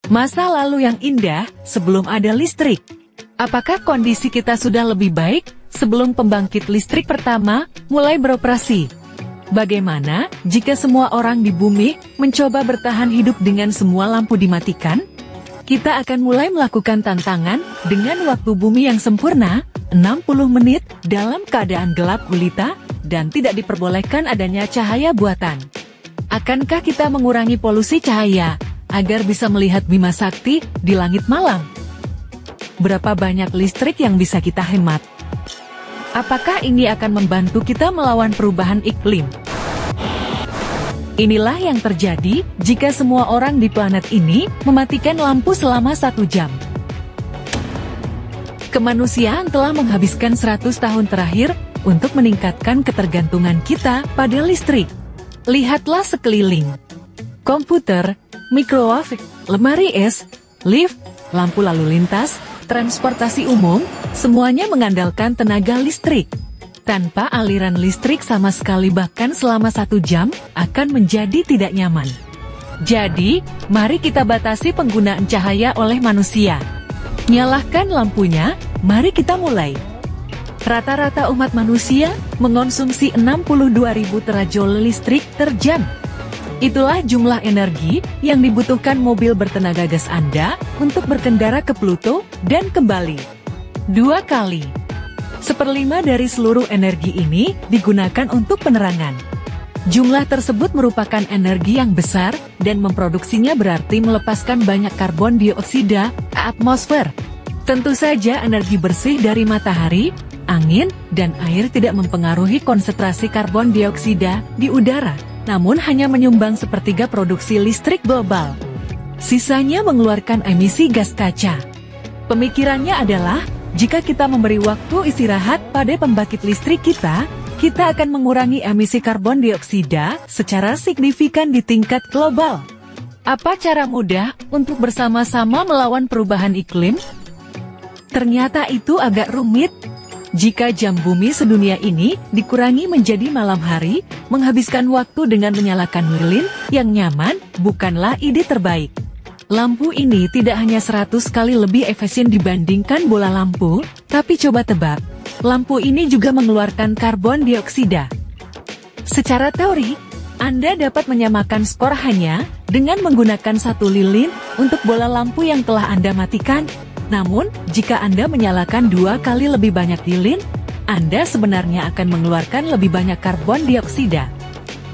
Masa lalu yang indah sebelum ada listrik. Apakah kondisi kita sudah lebih baik sebelum pembangkit listrik pertama mulai beroperasi? Bagaimana jika semua orang di bumi mencoba bertahan hidup dengan semua lampu dimatikan? Kita akan mulai melakukan tantangan dengan waktu bumi yang sempurna, 60 menit dalam keadaan gelap gulita, dan tidak diperbolehkan adanya cahaya buatan. Akankah kita mengurangi polusi cahaya agar bisa melihat Bima Sakti di langit malam? Berapa banyak listrik yang bisa kita hemat? Apakah ini akan membantu kita melawan perubahan iklim? Inilah yang terjadi jika semua orang di planet ini mematikan lampu selama 1 jam. Kemanusiaan telah menghabiskan 100 tahun terakhir untuk meningkatkan ketergantungan kita pada listrik. Lihatlah sekeliling. Komputer, microwave, lemari es, lift, lampu lalu lintas, transportasi umum, semuanya mengandalkan tenaga listrik. Tanpa aliran listrik sama sekali bahkan selama 1 jam, akan menjadi tidak nyaman. Jadi, mari kita batasi penggunaan cahaya oleh manusia. Nyalakan lampunya, mari kita mulai. Rata-rata umat manusia mengonsumsi 62.000 terajoule listrik per jam. Itulah jumlah energi yang dibutuhkan mobil bertenaga gas Anda untuk berkendara ke Pluto dan kembali 2 kali. 1/5 dari seluruh energi ini digunakan untuk penerangan. Jumlah tersebut merupakan energi yang besar dan memproduksinya berarti melepaskan banyak karbon dioksida ke atmosfer. Tentu saja energi bersih dari matahari, angin, dan air tidak mempengaruhi konsentrasi karbon dioksida di udara, namun hanya menyumbang 1/3 produksi listrik global. Sisanya mengeluarkan emisi gas kaca. Pemikirannya adalah, jika kita memberi waktu istirahat pada pembangkit listrik kita akan mengurangi emisi karbon dioksida secara signifikan di tingkat global. Apa cara mudah untuk bersama-sama melawan perubahan iklim? Ternyata itu agak rumit. Jika jam bumi sedunia ini dikurangi menjadi malam hari, menghabiskan waktu dengan menyalakan lilin yang nyaman bukanlah ide terbaik. Lampu ini tidak hanya 100 kali lebih efisien dibandingkan bola lampu, tapi coba tebak, lampu ini juga mengeluarkan karbon dioksida. Secara teori, Anda dapat menyamakan skor hanya dengan menggunakan 1 lilin untuk bola lampu yang telah Anda matikan. Namun, jika Anda menyalakan 2 kali lebih banyak lilin, Anda sebenarnya akan mengeluarkan lebih banyak karbon dioksida.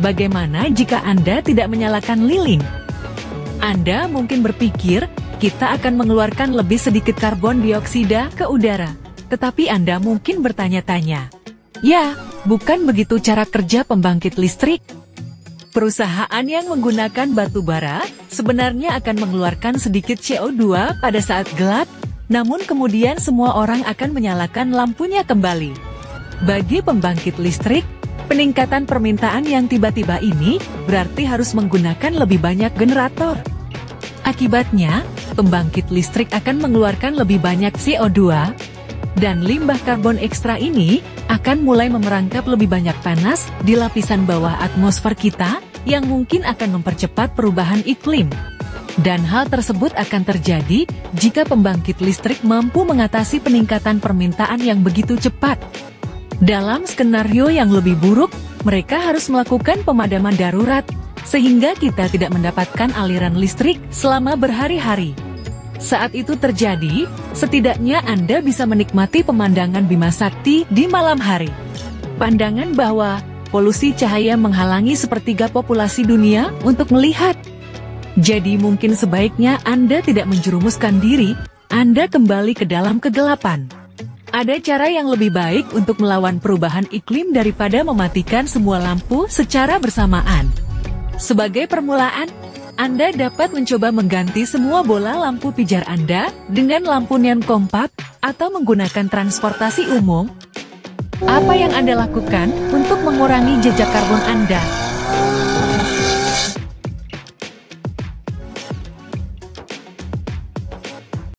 Bagaimana jika Anda tidak menyalakan lilin? Anda mungkin berpikir, kita akan mengeluarkan lebih sedikit karbon dioksida ke udara. Tetapi Anda mungkin bertanya-tanya, ya, bukan begitu cara kerja pembangkit listrik? Perusahaan yang menggunakan batu bara sebenarnya akan mengeluarkan sedikit CO2 pada saat gelap, namun kemudian semua orang akan menyalakan lampunya kembali. Bagi pembangkit listrik, peningkatan permintaan yang tiba-tiba ini berarti harus menggunakan lebih banyak generator. Akibatnya, pembangkit listrik akan mengeluarkan lebih banyak CO2, dan limbah karbon ekstra ini akan mulai memerangkap lebih banyak panas di lapisan bawah atmosfer kita, yang mungkin akan mempercepat perubahan iklim. Dan hal tersebut akan terjadi jika pembangkit listrik mampu mengatasi peningkatan permintaan yang begitu cepat. Dalam skenario yang lebih buruk, mereka harus melakukan pemadaman darurat, sehingga kita tidak mendapatkan aliran listrik selama berhari-hari. Saat itu terjadi, setidaknya Anda bisa menikmati pemandangan Bima Sakti di malam hari. Pandangan bahwa polusi cahaya menghalangi 1/3 populasi dunia untuk melihat. Jadi mungkin sebaiknya Anda tidak menjerumuskan diri, Anda kembali ke dalam kegelapan. Ada cara yang lebih baik untuk melawan perubahan iklim daripada mematikan semua lampu secara bersamaan. Sebagai permulaan, Anda dapat mencoba mengganti semua bola lampu pijar Anda dengan lampu neon kompak atau menggunakan transportasi umum. Apa yang Anda lakukan untuk mengurangi jejak karbon Anda?